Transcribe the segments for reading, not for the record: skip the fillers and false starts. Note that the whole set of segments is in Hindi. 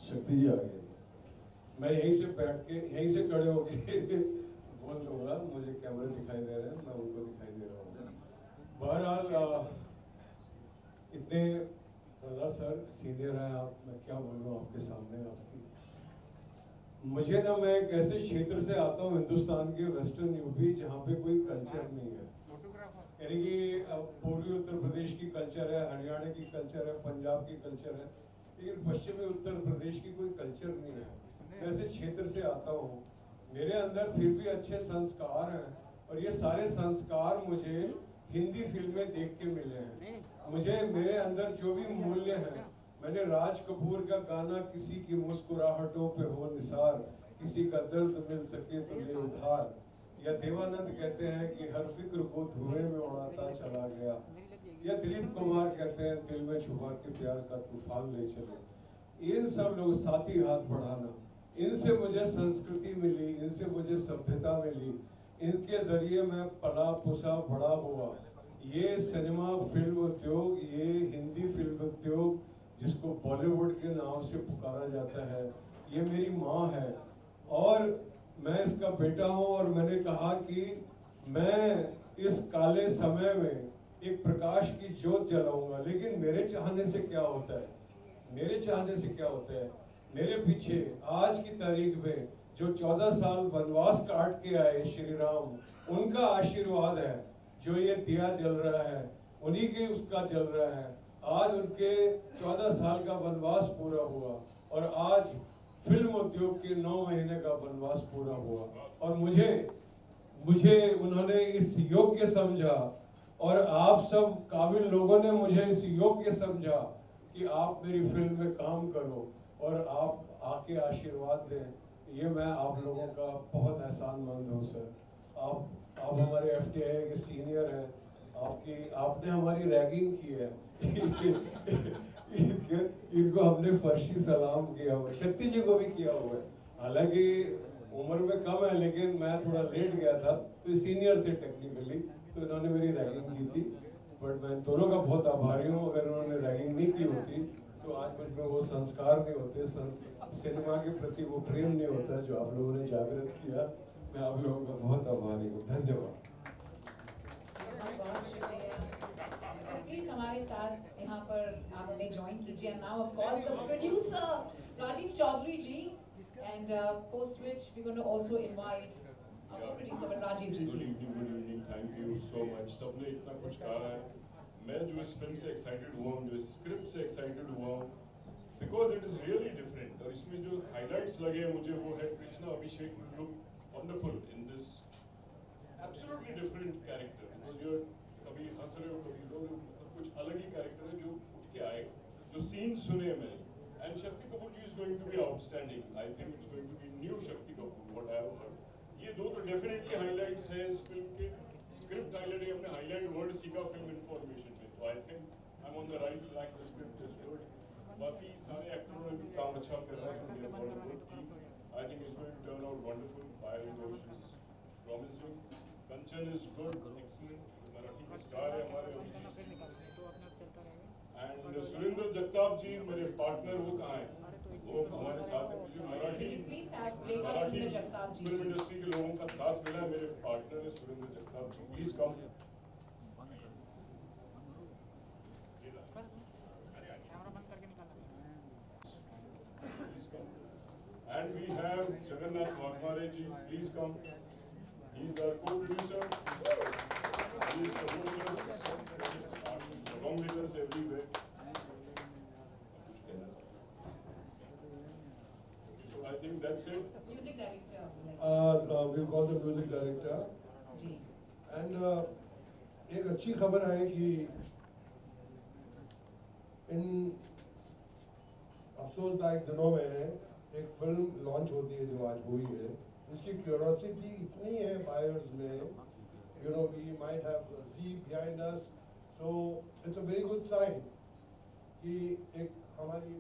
शक्ति जी आ गई। मैं यहीं से बैठ के यहीं से खड़े होके बोल दूंगा, मुझे कैमरे दिखाई दे रहे हैं, मैं उनको दिखाई दे रहा हूँ। बहरहाल इतने दादा सर सीनियर हैं आप, मैं क्या बोलूँ आपके सामने। आपकी मुझे ना, मैं एक ऐसे क्षेत्र से आता हूँ हिंदुस्तान के, वेस्टर्न यूपी, जहाँ पे कोई कल्चर नहीं है। यानी कि पूर्वी उत्तर प्रदेश की कल्चर है, हरियाणा की कल्चर है, पंजाब की कल्चर है, लेकिन पश्चिमी उत्तर प्रदेश की कोई कल्चर नहीं है। मैं ऐसे क्षेत्र से आता हूँ, मेरे अंदर फिर भी अच्छे संस्कार हैं, और ये सारे संस्कार मुझे हिंदी फिल्में देख के मिले हैं। मुझे मेरे अंदर जो भी मूल्य हैं, मैंने राज कपूर का गाना किसी की मुस्कुराहटों पे हो निसार, किसी का दर्द मिल सके तो ले उधार, या देवानंद कहते हैं कि हर फिक्र को धुएं में उड़ाता चला गया, या दिलीप कुमार कहते हैं दिल में छुपा के प्यार का तूफान ले चले। इन सब लोग, साथी हाथ बढ़ाना, इनसे मुझे संस्कृति मिली, इनसे मुझे सभ्यता मिली, इनके जरिए मैं पला पुसा बड़ा हुआ। ये सिनेमा फिल्म उद्योग, ये हिंदी फिल्म उद्योग जिसको बॉलीवुड के नाम से पुकारा जाता है, ये मेरी माँ है और मैं इसका बेटा हूँ। और मैंने कहा कि मैं इस काले समय में एक प्रकाश की ज्योत जलाऊंगा। लेकिन मेरे चाहने से क्या होता है, मेरे चाहने से क्या होता है, मेरे पीछे आज की तारीख में जो 14 साल वनवास काट के आए श्री राम, उनका आशीर्वाद है जो ये दिया जल रहा है, उन्हीं के उसका जल रहा है। आज उनके 14 साल का वनवास पूरा हुआ और आज फिल्म उद्योग के 9 महीने का वनवास पूरा हुआ, और मुझे उन्होंने इस योग्य समझा, और आप सब काबिल लोगों ने मुझे इस योग्य समझा कि आप मेरी फिल्म में काम करो और आप आके आशीर्वाद दें। ये मैं आप लोगों का बहुत एहसानमंद हूँ सर। आप हमारे FTI के सीनियर हैं, आपने हमारी रैगिंग की है इनको हमने फर्शी सलाम किया हुआ, शक्ति जी को भी किया हुआ है। हालांकि उम्र में कम है, लेकिन मैं थोड़ा लेट गया था, तो सीनियर थे टेक्निकली, तो इन्होंने मेरी रैगिंग की थी। बट मैं दोनों का बहुत आभारी हूँ। अगर उन्होंने रैगिंग नहीं की होती तो आज मुझ में वो संस्कार नहीं होते, सिनेमा के प्रति वो प्रेम नहीं होता जो आप लोगों ने जागृत किया। मैं आप लोगों का बहुत आभारी हूँ। धन्यवाद। प्लीज हमारे साथ यहाँ पर आप हमें ज्वाइन कीजिए। Now of course the producer Rajiv Chaudhary ji, and post which we're going to also invite our producer Rajiv ji. Good evening, thank you so much. सबने इतना कुछ कहा है, मैं जो इस फिल्म से एक्साइटेड हुआ हूँ, जो इस स्क्रिप्ट से एक्साइटेड हुआ हूँ, because it is really different। और इसमें जो हाइलाइट्स लगे हैं मुझे वो है Krishna Abhishek look wonderful in this absolutely different character, because you're कभी हंस रहे हो, कभी रो रहे हो, कुछ अलग ही कैरेक्टर है जो उठ के आए, जो सीन सुने मैंने। And Shakti Kapoor ji is going to be outstanding. I think it's going to be new Shakti Kapoor, what I have heard. ये दो तो definitely highlights हैं इस फिल्म के। Script highlight है, हमने highlight word सीखा film information में, तो I think I'm on the right track. The script is good. बाकी सारे एक्टरों ने भी काम अच्छा कर रहे हैं, we have got a good team. I think it's going to turn out wonderful. Payal Ghosh is promising. Kanchan is good, excellent. Marathi में स्टार है हमारे अभिजीत। एंड सुरेंद्र जगताप जी मेरे पार्टनर, वो कहाँ हैं? वो हमारे साथ हैं। मुझे मराठी फिल्म इंडस्ट्री के लोगों का साथ मिला है। मेरे पार्टनर है Surendra Jagtap ji, please come. And we have Jagannath Waghmare ji, please come. He is our co-producer. He is supporting us, along with us everywhere. So I think that's it. Music director. We'll call the music director. जी. And एक अच्छी खबर है कि इन अफसोसदायक दिनों में एक फिल्म लॉन्च होती है जो आज हुई है। इसकी क्यूरोसिटी इतनी है बायर्स में, you know, we might have Z behind us, so it's a very good sign कि एक हमारी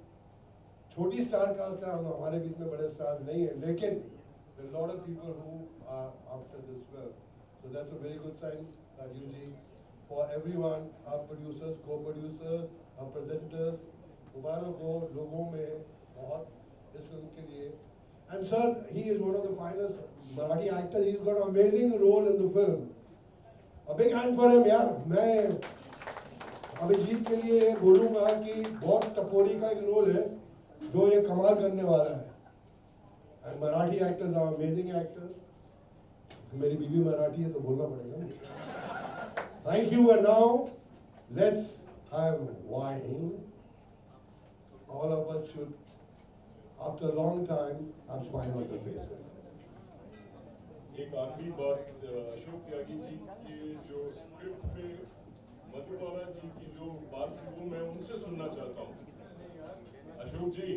छोटी स्टार कास्ट है, हमारे बीच में बड़े स्टार्स नहीं है, लेकिन there are a lot of people who are after this film, so that's a very good sign, Rajiv ji, for everyone, our producers, co-producers, our presenters। मुबारक हो, लोगों में बहुत इस फिल्म के लिए. And sir, he is one of the finest Marathi actors. He's got an amazing role in the film. A big hand for him, यार. मैं अभिजीत के लिए बोलूँगा कि बहुत टपोरी का एक रोल है जो ये कमाल करने वाला है. And Marathi actors are amazing actors. मेरी बीवी मराठी है तो बोलना पड़ेगा. Thank you, and now let's have wine. All of us should, after a long time, have smile on their faces. एक आखिरी बात, अशोक त्यागी जी की जो स्क्रिप्ट पे मधुबाला जी की जो बात थी वो मैं उनसे सुनना चाहता हूँ. अशोक जी,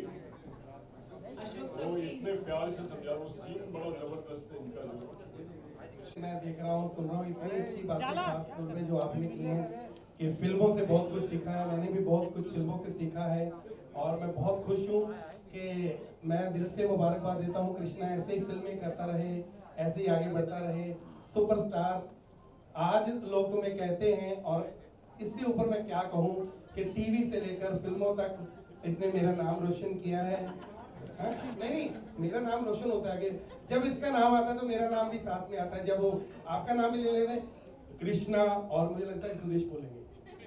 Ashok sir, वो please. इतने प्यार से समझा, वो सीन बड़ा जबरदस्त है इनका जो. मैं देख रहा हूँ, सुन रहा हूँ, इतनी अच्छी बातें खास तौर पे जो आपने की हैं कि फिल्मों से बहुत कुछ सीखा है. मैंने भी बहुत कुछ फिल्मों से सीखा है और मैं बहुत खुश हूँ कि मैं दिल से मुबारकबाद देता हूँ. कृष्णा ऐसे ही फिल्में करता रहे, ऐसे ही आगे बढ़ता रहे, सुपरस्टार आज लोग तुम्हें कहते हैं. और इससे ऊपर मैं क्या कहूँ कि टीवी से लेकर फिल्मों तक इसने मेरा नाम रोशन किया है. हाँ? नहीं, मेरा नाम रोशन होता है कि जब इसका नाम आता है तो मेरा नाम भी साथ में आता है. जब वो आपका नाम भी ले लेते हैं कृष्णा और मुझे लगता है सुदेश बोलेंगे,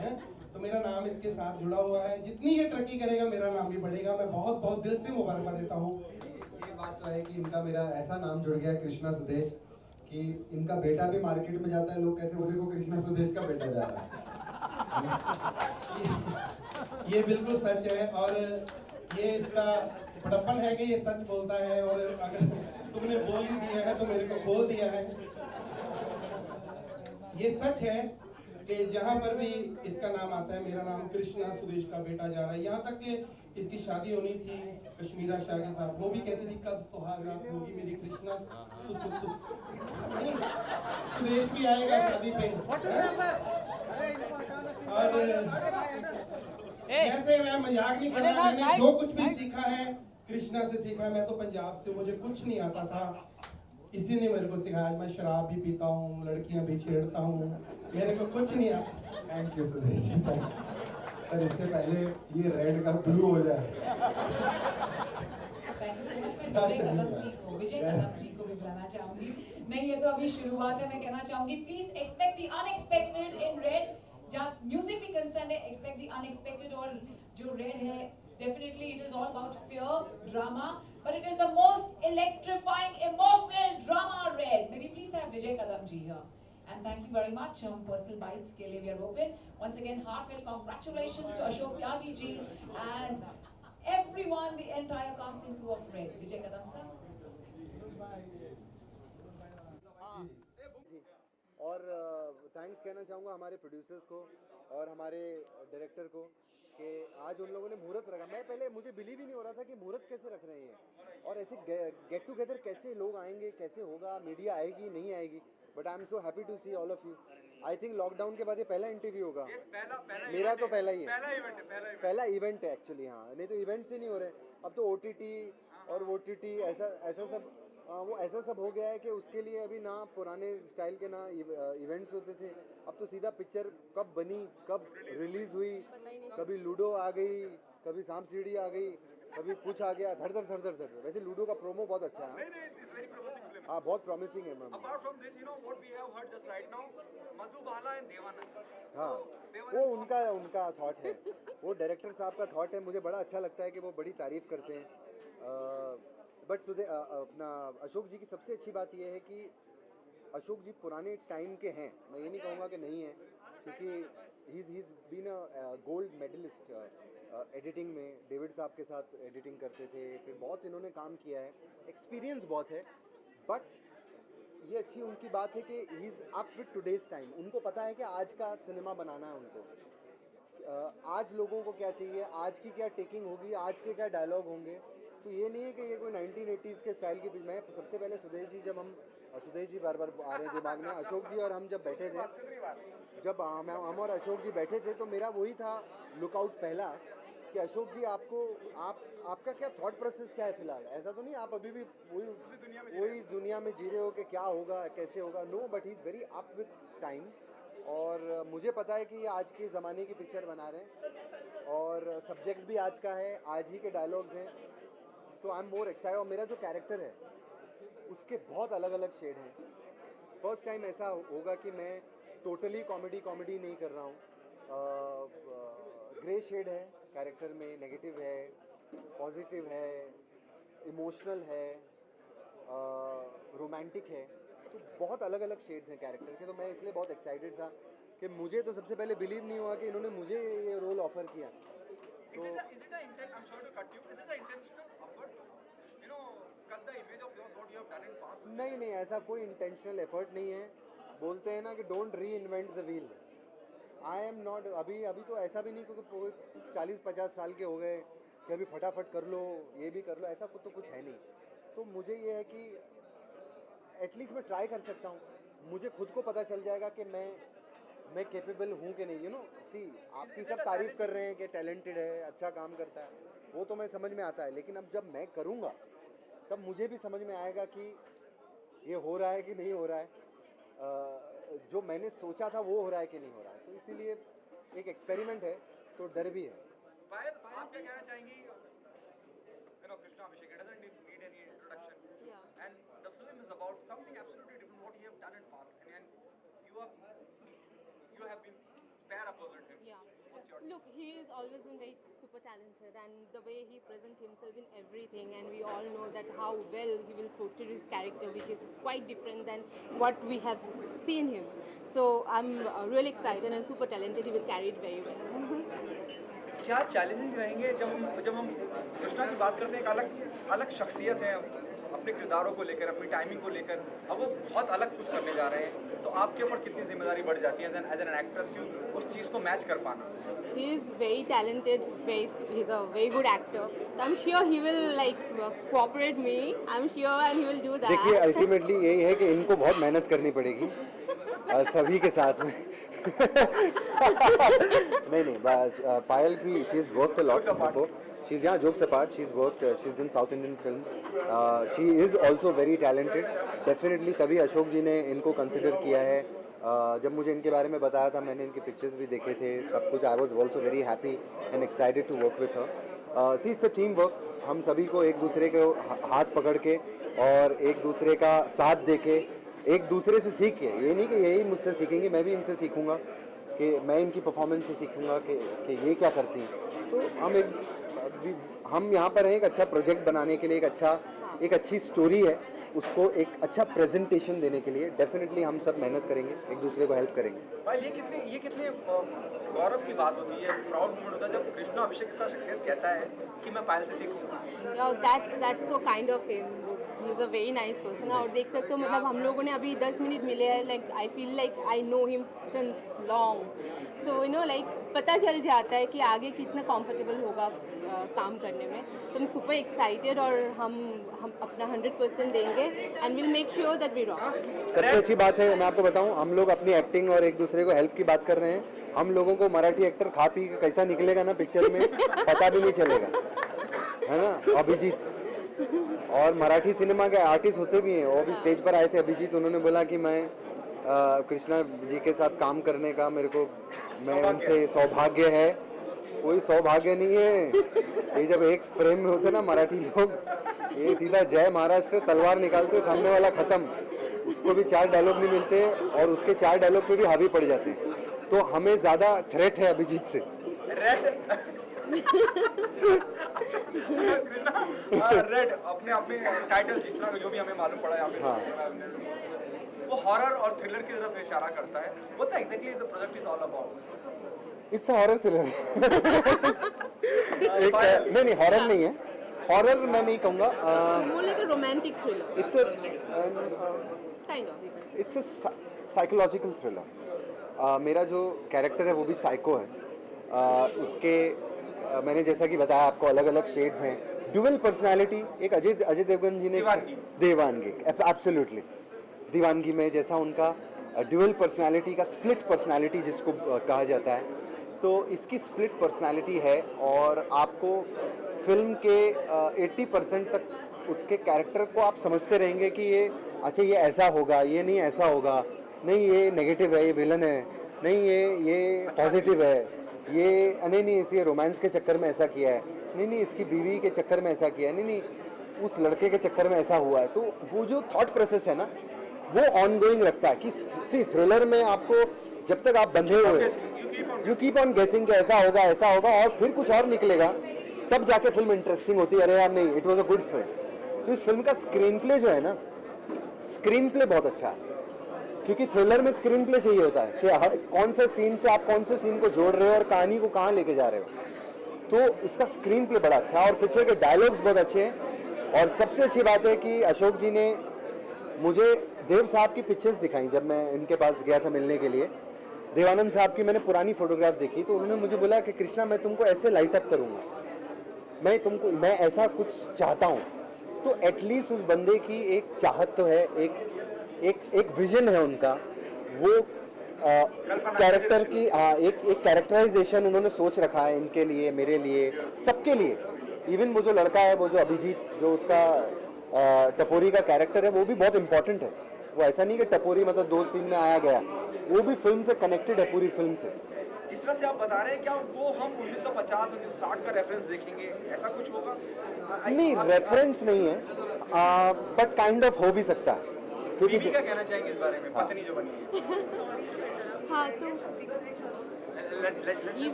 हैं? तो मेरा नाम इसके साथ जुड़ा हुआ है. जितनी ये तरक्की करेगा मेरा नाम भी बढ़ेगा. मैं बहुत बहुत दिल से मुबारकबाद देता हूँ. ये बात तो है कि इनका मेरा ऐसा नाम जुड़ गया कृष्णा सुदेश कि इनका बेटा भी मार्केट में जाता है, लोग कहते हैं वो देखो कृष्णा सुदेश का बेटा जा रहा है. ये बिल्कुल सच है और ये इसका बड़प्पन है कि ये सच बोलता है. और अगर तुमने बोल ही दिया है तो मेरे को खोल दिया है. ये सच है कि जहाँ पर भी इसका नाम आता है मेरा नाम कृष्णा सुदेश का बेटा जा रहा है. यहाँ तक कि इसकी शादी होनी थी कश्मीरा शाह के साथ, वो भी कहती थी कब सुहाग रात होगी मेरी कृष्णा नहीं, सुदेश भी आएगा शादी पे. और ऐसे मैं मजाक नहीं कर रहा. मैंने जो कुछ भी सीखा है कृष्णा से सीखा है. मैं तो पंजाब से, मुझे कुछ नहीं आता था, इसी ने मेरे को सिखाया. मैं शराब भी पीता हूँ, लड़कियां भी छेड़ता हूँ, मेरे को कुछ नहीं आता. Thank you Sudesh ji, thank you. Sir इससे पहले ये रेड का ब्लू हो जाए. Thank you so much. मैं विजय कदम जी को भी बुलाना चाहूंगी. नहीं, ये तो अभी शुरुआत है. मैं कहना चाहूंगी please expect the unexpected in red. जहाँ म्यूजिक भी कंसर्न है, एक्सपेक्ट द अनएक्सपेक्टेड. और जो रेड है, definitely it is all about fear, drama, but it is the most electrifying, emotional drama Red. Maybe please have Vijay Kadam ji here. And thank you very much. Personal bites ke liye we are open. Once again, heartfelt congratulations to Ashok Tyagi ji and everyone, the entire cast and crew of Red. Vijay Kadam sir. और थैंक्स कहना चाहूँगा हमारे प्रोड्यूसर्स को और हमारे डायरेक्टर को कि आज उन लोगों ने मुहूर्त रखा. मैं पहले मुझे बिलीव ही नहीं हो रहा था कि मुहूर्त कैसे रख रहे हैं और ऐसे गेट टुगेदर कैसे लोग आएंगे, कैसे होगा, मीडिया आएगी नहीं आएगी. But I am so happy to see all of you. I think lockdown के बाद ये पहला इंटरव्यू होगा. मेरा तो पहला ही है, पहला इवेंट है एक्चुअली. हाँ, नहीं तो इवेंट्स ही नहीं हो रहे. अब तो OTT और OTT ऐसा सब वो ऐसा सब हो गया है कि उसके लिए अभी ना पुराने स्टाइल के ना इवेंट्स होते थे. अब तो सीधा पिक्चर कब बनी, कब रिलीज हुई, कभी लूडो आ गई, कभी सांप सीढ़ी आ गई, कभी कुछ आ गया, धड़ धड़ धड़ धड़ धड़. वैसे लूडो का प्रोमो बहुत अच्छा है. हाँ, बहुत प्रॉमिसिंग है ma'am. Apart from this, you know what we have heard just right now, Madhubala and Devanand. हाँ, वो उनका थॉट है, वो डायरेक्टर साहब का थॉट है. मुझे बड़ा अच्छा लगता है कि वो बड़ी तारीफ करते हैं. बट अपना अशोक जी की सबसे अच्छी बात यह है कि अशोक जी पुराने टाइम के हैं. मैं ये नहीं कहूँगा कि नहीं है, क्योंकि he's been a gold medallist editing में. डेविड साहब के साथ एडिटिंग करते थे, फिर बहुत इन्होंने काम किया है, एक्सपीरियंस बहुत है. बट ये अच्छी उनकी बात है कि he is up with today's time. उनको पता है कि आज का सिनेमा बनाना है उनको. आज लोगों को क्या चाहिए, आज की क्या टेकिंग होगी, आज के क्या डायलॉग होंगे. तो ये नहीं है कि ये कोई 1980s के स्टाइल की. मैं सबसे पहले सुदेश जी बार बार आ रहे हैं दिमाग में. अशोक जी और हम जब बैठे थे, जब हम और अशोक जी बैठे थे, तो मेरा वही था लुकआउट पहला कि अशोक जी आपका क्या थॉट प्रोसेस क्या है फिलहाल. ऐसा तो नहीं आप अभी भी वही दुनिया में जी रहे हो कि क्या होगा, कैसे होगा. No, but he is very up with time. और मुझे पता है कि आज के ज़माने की पिक्चर बना रहे हैं और सब्जेक्ट भी आज का है, आज ही के डायलॉग्स हैं. तो आई एम मोर एक्साइटेड। और मेरा जो कैरेक्टर है उसके बहुत अलग अलग शेड हैं। फर्स्ट टाइम ऐसा होगा कि मैं टोटली कॉमेडी नहीं कर रहा हूँ। ग्रे शेड है कैरेक्टर में, नेगेटिव है, पॉजिटिव है, इमोशनल है, रोमांटिक है। तो बहुत अलग अलग शेड्स हैं कैरेक्टर के। तो मैं इसलिए बहुत एक्साइटेड था कि मुझे तो सबसे पहले बिलीव नहीं हुआ कि इन्होंने मुझे ये रोल ऑफर किया। तो Is it a intent? I'm sorry to cut you. Is it an intentional effort to, cut the image of yours what you have done in past? नहीं, ऐसा कोई इंटेंशनल एफर्ट नहीं है। बोलते हैं ना कि डोंट री invent the wheel. I am not, अभी तो ऐसा भी नहीं क्योंकि 40-50 साल के हो गए कि अभी फटाफट कर लो, ये भी कर लो, ऐसा तो कुछ है नहीं। तो मुझे ये है कि एटलीस्ट मैं ट्राई कर सकता हूँ। मुझे खुद को पता चल जाएगा कि मैं कैपेबल हूँ कि नहीं। सी आपकी सब तारीफ कर रहे हैं कि टैलेंटेड है, अच्छा काम करता है, वो तो मैं समझ में आता है। लेकिन अब जब मैं करूँगा तब मुझे भी समझ में आएगा कि ये हो रहा है कि नहीं हो रहा है, जो मैंने सोचा था वो हो रहा है कि नहीं हो रहा है। तो इसीलिए एक एक्सपेरिमेंट है, तो डर भी है। पायल, आप क्या कहना चाहेंगी? Krishna Abhishek, it doesn't need any introduction. Yeah. And the film is about something absolutely different what you have done in past. And you have been pair opposite him. Yeah. What's your Look, he is always been very super talented, and the way he presents himself in everything, and we all know that how well he will portray his character, which is quite different than what we have seen him. So I'm really excited and super talented. He will carry it very well. क्या चैलेंजेस रहेंगे जब हम कृष्णा की बात करते हैं? एक अलग शख्सियत है अपने किरदारों को लेकर, अपनी टाइमिंग को लेकर। अब वो बहुत अलग कुछ करने जा रहे हैं, तो आपके ऊपर कितनी जिम्मेदारी बढ़ जाती है एज एन एक्ट्रेस की उस चीज़ को मैच कर पाना? He is very talented. He's a very good actor. So I'm sure he will cooperate me. I'm sure, and he will do that. देखिए अल्टीमेटली यही है कि इनको बहुत मेहनत करनी पड़ेगी सभी के साथ में। नहीं बस पायल भी she is worked a lot before. She is jokes apart, she is worked, she is in south Indian films. She is also very talented definitely. तभी अशोक जी ने इनको कंसिडर किया है। जब मुझे इनके बारे में बताया था, मैंने इनके पिक्चर्स भी देखे थे, सब कुछ। I was also very happy and excited to work with her. See it's a team work. हम सभी को एक दूसरे के हाथ पकड़ के और एक दूसरे का साथ दे के, एक दूसरे से सीख के, ये नहीं कि यही मुझसे सीखेंगे, मैं भी इनसे सीखूंगा, कि मैं इनकी परफॉर्मेंस से सीखूंगा कि ये क्या करती हैं। तो हम यहाँ पर हैं एक अच्छा प्रोजेक्ट बनाने के लिए, एक अच्छी स्टोरी है, उसको एक अच्छा प्रेजेंटेशन देने के लिए डेफिनेटली हम सब मेहनत करेंगे, एक दूसरे को हेल्प करेंगे। भाई ये कितने गौरव की बात होती है, प्राउड मोमेंट होता है जब कृष्णा अभिषेक जैसा शख्सियत कहता है कि मैं पायल से सीखूंगा। That's so kind of him. He's a very nice person. और देख सकते हो, मतलब हम लोगों ने अभी 10 मिनट मिले हैं। Like I feel like I know him since long. So पता चल जाता है कि आगे कितना comfortable होगा काम करने में। So I'm super excited और हम अपना 100% देंगे and we'll make sure that we rock. सबसे अच्छी बात है, मैं आपको बताऊं, हम लोग अपनी एक्टिंग और एक दूसरे को हेल्प की बात कर रहे हैं। हम लोगों को मराठी एक्टर खा पी के कैसा निकलेगा ना पिक्चर में पता भी नहीं चलेगा, है ना। अभिजीत और मराठी सिनेमा के आर्टिस्ट होते भी हैं, वो भी स्टेज पर आए थे। अभिजीत, उन्होंने बोला कि मैं कृष्णा जी के साथ काम करने का मैं उनसे सौभाग्य है। कोई सौभाग्य नहीं है। ये जब एक फ्रेम में होते ना मराठी लोग, ये सीधा जय महाराष्ट्र तलवार निकालते, सामने वाला खत्म, उसको भी 4 डायलॉग नहीं मिलते और उसके 4 डायलॉग पे भी हावी पड़ जाते हैं। तो हमें ज्यादा थ्रेट है अभिजीत से। रेड अपने टाइटल जिस तरह का जो भी हमें मालूम पड़ा यहाँ पे, वो हॉरर और थ्रिलर की तरफ इशारा करता है। What exactly the project is all about? It's horror thriller. नहीं हॉरर नहीं है, हॉरर मैं नहीं कहूँगा। More like a romantic thriller. It's a psychological thriller. मेरा जो कैरेक्टर है वो भी साइको है। उसके मैंने जैसा कि बताया आपको, अलग अलग शेड्स हैं, ड्यूअल पर्सनालिटी। एक अजय देवगन जी ने दीवानगी एब्सोल्युटली दीवानगी में जैसा उनका ड्यूअल पर्सनालिटी का स्प्लिट पर्सनालिटी जिसको कहा जाता है, तो इसकी स्प्लिट पर्सनालिटी है। और आपको फिल्म के 80% तक उसके कैरेक्टर को आप समझते रहेंगे कि ये अच्छा ये ऐसा होगा, ये नहीं ऐसा होगा, नहीं ये नेगेटिव है, ये विलन है, नहीं ये पॉजिटिव है, ये नहीं इसे रोमांस के चक्कर में ऐसा किया है, नहीं इसकी बीवी के चक्कर में ऐसा किया है, नहीं उस लड़के के चक्कर में ऐसा हुआ है, तो वो जो थॉट प्रोसेस है ना वो ऑन गोइंग रखता है कि सी थ्रिलर में आपको जब तक आप बंधे हुए यू कीप ऑन गेसिंग कि ऐसा होगा और फिर कुछ और निकलेगा, तब जाके फिल्म इंटरेस्टिंग होती है। अरे यार नहीं, it was a good film. तो इस फिल्म का स्क्रीन प्ले जो है ना, स्क्रीन प्ले बहुत अच्छा है, क्योंकि थ्रिलर में स्क्रीन प्ले चाहिए होता है कि कौन से सीन से आप कौन से सीन को जोड़ रहे हो और कहानी को कहाँ लेके जा रहे हो। तो इसका स्क्रीन प्ले बड़ा अच्छा है और पिक्चर के डायलॉग्स बहुत अच्छे हैं। और सबसे अच्छी बात है कि अशोक जी ने मुझे देव साहब की पिक्चर्स दिखाई। जब मैं इनके पास गया था मिलने के लिए, देवानंद साहब की मैंने पुरानी फोटोग्राफ देखी, तो उन्होंने मुझे बोला कि कृष्णा मैं तुमको ऐसे लाइट अप करूँगा, मैं ऐसा कुछ चाहता हूँ। तो एटलीस्ट उस बंदे की एक चाहत तो है, एक विजन है उनका, वो कैरेक्टर की एक कैरेक्टराइजेशन उन्होंने सोच रखा है इनके लिए, मेरे लिए, सबके लिए। इवन वो जो लड़का है, वो जो अभिजीत, जो उसका टपोरी का कैरेक्टर है, वो भी बहुत इंपॉर्टेंट है। वो ऐसा नहीं कि टपोरी मतलब 2 सीन में आया गया, वो भी फिल्म से कनेक्टेड है, पूरी फिल्म से। जिस तरह से आप बता रहे हैं, क्या वो हम 1950 1960 का रेफरेंस देखेंगे, ऐसा कुछ होगा? नहीं, रेफरेंस नहीं है, बट काइंड ऑफ हो भी सकता है, क्योंकि क्या कहना चाहेंगे इस बारे में, पत्नी जो बनी है? हाँ तो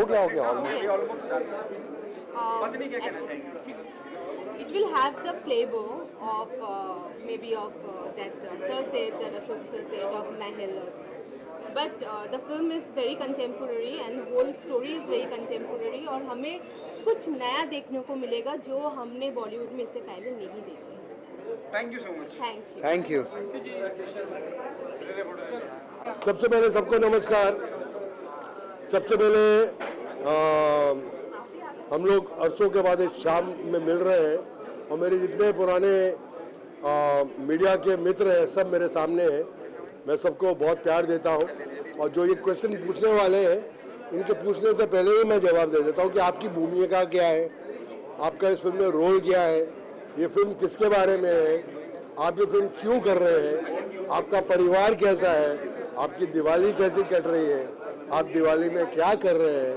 हो गया पत्नी क्या कहना चाहेंगे? it will have the flavor of maybe of that Sir said, that Ashok Sir said of Mahal also. But the film is very contemporary and the whole story is very contemporary और हमें कुछ नया देखने को मिलेगा जो हमने बॉलीवुड में इससे पहले नहीं देखा। Thank you so much. Thank you. सबसे पहले सबको नमस्कार। सबसे पहले हम लोग अरसों के बाद इस शाम में मिल रहे हैं और मेरे जितने पुराने मीडिया के मित्र हैं सब मेरे सामने हैं। मैं सबको बहुत प्यार देता हूं और जो ये क्वेश्चन पूछने वाले हैं इनके पूछने से पहले ही मैं जवाब दे देता हूं कि आपकी भूमिका क्या है, आपका इस फिल्म में रोल क्या है, ये फिल्म किसके बारे में है, आप ये फिल्म क्यों कर रहे हैं, आपका परिवार कैसा है, आपकी दिवाली कैसी कट रही है, आप दिवाली में क्या कर रहे हैं।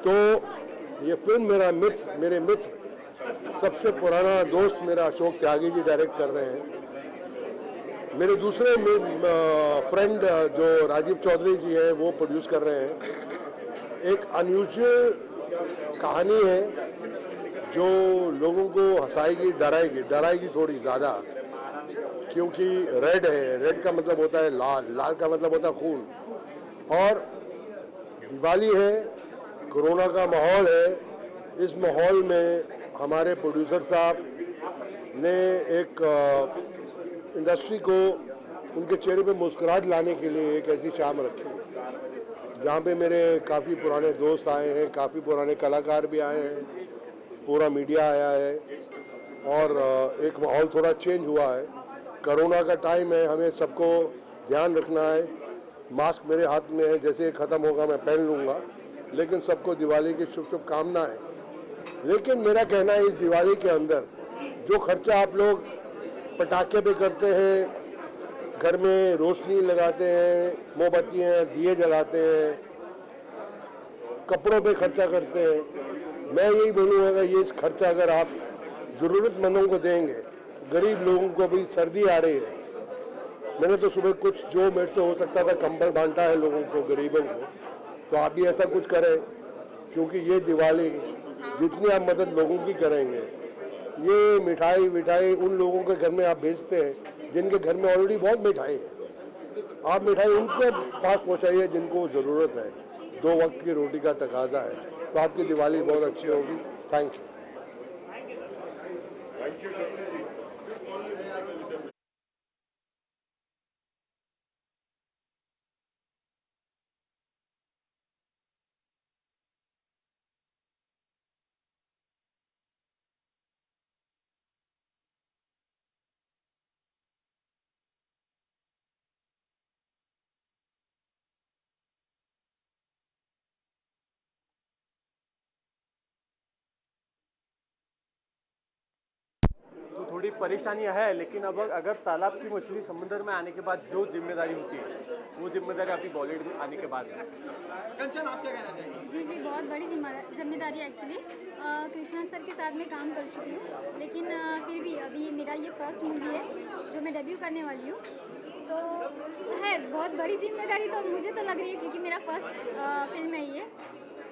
तो ये फिल्म मेरे मित्र सबसे पुराना दोस्त मेरा अशोक त्यागी जी डायरेक्ट कर रहे हैं। मेरे दूसरे फ्रेंड जो राजीव चौधरी जी हैं वो प्रोड्यूस कर रहे हैं। एक अनयूजुअल कहानी है जो लोगों को हंसाएगी, डराएगी थोड़ी ज़्यादा, क्योंकि रेड है, रेड का मतलब होता है लाल, लाल का मतलब होता है खून, और दिवाली है, कोरोना का माहौल है। इस माहौल में हमारे प्रोड्यूसर साहब ने एक इंडस्ट्री को उनके चेहरे पे मुस्कुराहट लाने के लिए एक ऐसी शाम रखी जहाँ पे मेरे काफ़ी पुराने दोस्त आए हैं, काफ़ी पुराने कलाकार भी आए हैं, पूरा मीडिया आया है और एक माहौल थोड़ा चेंज हुआ है। कोरोना का टाइम है, हमें सबको ध्यान रखना है। मास्क मेरे हाथ में है, जैसे ख़त्म होगा मैं पहन लूँगा, लेकिन सबको दिवाली की शुभकामनाएं। लेकिन मेरा कहना है इस दिवाली के अंदर जो खर्चा आप लोग पटाखे पे करते हैं, घर में रोशनी लगाते हैं, मोमबत्तियाँ दिए जलाते हैं, कपड़ों पे खर्चा करते हैं, मैं यही बोलूँगा ये इस खर्चा अगर आप ज़रूरतमंदों को देंगे, गरीब लोगों को भी सर्दी आ रही है, मैंने तो सुबह कुछ जो मेरे से हो सकता था कंबल बांटा है लोगों को, गरीबों को, तो आप भी ऐसा कुछ करें, क्योंकि ये दिवाली जितनी आप मदद लोगों की करेंगे, ये मिठाई उन लोगों के घर में आप भेजते हैं जिनके घर में ऑलरेडी बहुत मिठाई है, आप मिठाई उनके पास पहुंचाइए जिनको ज़रूरत है। 2 वक्त की रोटी का तकाजा है, तो आपकी दिवाली बहुत अच्छी होगी। Thank you. परेशानियां है, लेकिन अब अगर तालाब की मछली समुद्र में आने के बाद जो जिम्मेदारी होती है वो जिम्मेदारी अभी बॉलीवुड में आने के बाद है। कंचन, आप क्या कहना चाहेंगे? जी जी, बहुत बड़ी जिम्मेदारी एक्चुअली। कृष्णा सर के साथ मैं काम कर चुकी हूँ, लेकिन फिर भी अभी मेरा ये फर्स्ट मूवी है जो मैं डेब्यू करने वाली हूँ, तो है बहुत बड़ी जिम्मेदारी तो मुझे तो लग रही है, क्योंकि मेरा फर्स्ट फिल्म है ये,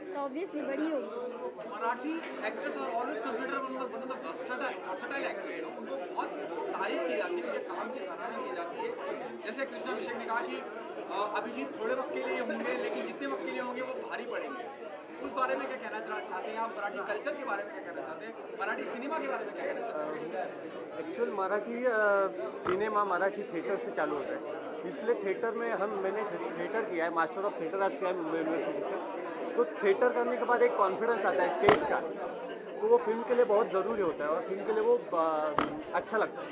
तो ऑब्वियसली बड़ी होगी। Marathi actress are always consider one of the versatile actor, उनको बहुत तारीफ की जाती है, उनके काम की सराहना की जाती है। जैसे कृष्णा अभिषेक ने कहा कि अभिजीत थोड़े वक्त के लिए होंगे, लेकिन जितने वक्त के लिए होंगे वो भारी पड़ेंगे। उस बारे में क्या कहना चाहते हैं आप? मराठी कल्चर के बारे में क्या कहना चाहते हैं? मराठी सिनेमा के बारे में क्या कहना चाहते हैं? Actual Marathi cinema Marathi theatre से चालू होता है, इसलिए थिएटर में मैंने थिएटर किया है, मास्टर ऑफ थिएटर आर्ट्स किया है मुंबई यूनिवर्सिटी से। तो थिएटर करने के बाद एक कॉन्फिडेंस आता है स्टेज का, तो वो फिल्म के लिए बहुत ज़रूरी होता है और फिल्म के लिए वो अच्छा लगता है।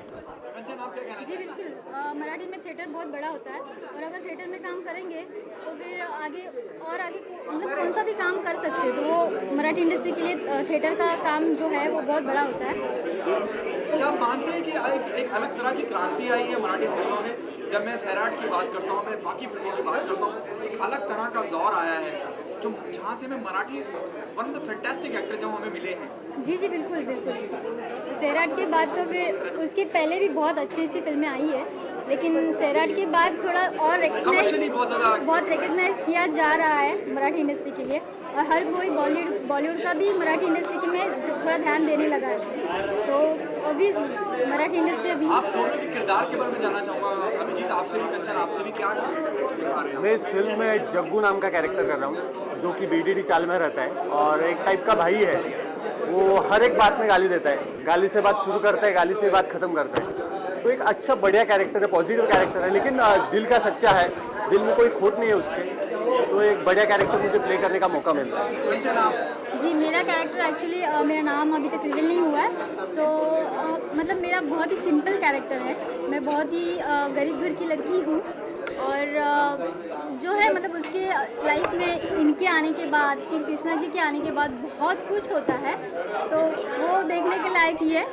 कंचन, आप क्या कहना जी बिल्कुल, मराठी में थिएटर बहुत बड़ा होता है, और अगर थिएटर में काम करेंगे तो फिर आगे मतलब कौन सा भी काम कर सकते हैं, तो वो मराठी इंडस्ट्री के लिए थिएटर का काम जो है वो बहुत बड़ा होता है। क्या आप मानते हैं कि एक अलग तरह की क्रांति आई है मराठी सिनेमा में? जब मैं सैराट की बात करता हूँ, मैं बाकी फिल्मों की बात करता हूँ, एक अलग तरह का दौर आया है जो जहाँ से मैं Marathi one of the fantastic actor जो हमें मिले हैं। जी जी बिल्कुल बिल्कुल, सैराट के बाद तो फिर उसके पहले भी बहुत अच्छी फिल्में आई है, लेकिन सैराट के बाद थोड़ा और बहुत रिकग्नाइज किया जा रहा है मराठी इंडस्ट्री के लिए, और हर कोई बॉलीवुड का भी मराठी इंडस्ट्री में थोड़ा ध्यान देने लगा है, तो ऑब्वियसली मराठी इंडस्ट्री अभी। आप दोनों के किरदार के बारे में जानना चाहूँगा, अभिजीत आपसे भी, कंचन आपसे भी, क्या दिखा रहे हैं? मैं इस फिल्म में जग्गू नाम का कैरेक्टर कर रहा हूँ, जो कि BDD चाल में रहता है और एक टाइप का भाई है। वो हर एक बात में गाली देता है, गाली से बात शुरू करता है, गाली से बात खत्म करता है। तो एक अच्छा बढ़िया कैरेक्टर है, पॉजिटिव कैरेक्टर है, लेकिन दिल का सच्चा है, दिल में कोई खोट नहीं है उसके, तो एक बढ़िया कैरेक्टर मुझे प्ले करने का मौका मिल रहा है। जी, मेरा कैरेक्टर एक्चुअली मेरा नाम अभी तक रिवील नहीं हुआ है, तो मतलब मेरा बहुत ही सिंपल कैरेक्टर है। मैं बहुत ही गरीब घर की लड़की हूँ, और जो है मतलब उसके लाइफ में इनके आने के बाद, फिर कृष्णा जी के आने के बाद बहुत कुछ होता है, तो वो देखने के लायक ही है,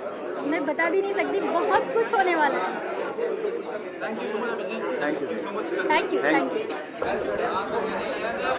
मैं बता भी नहीं सकती, बहुत कुछ होने वाला है। Thank you so much Abhijit, thank you so much. Thank you.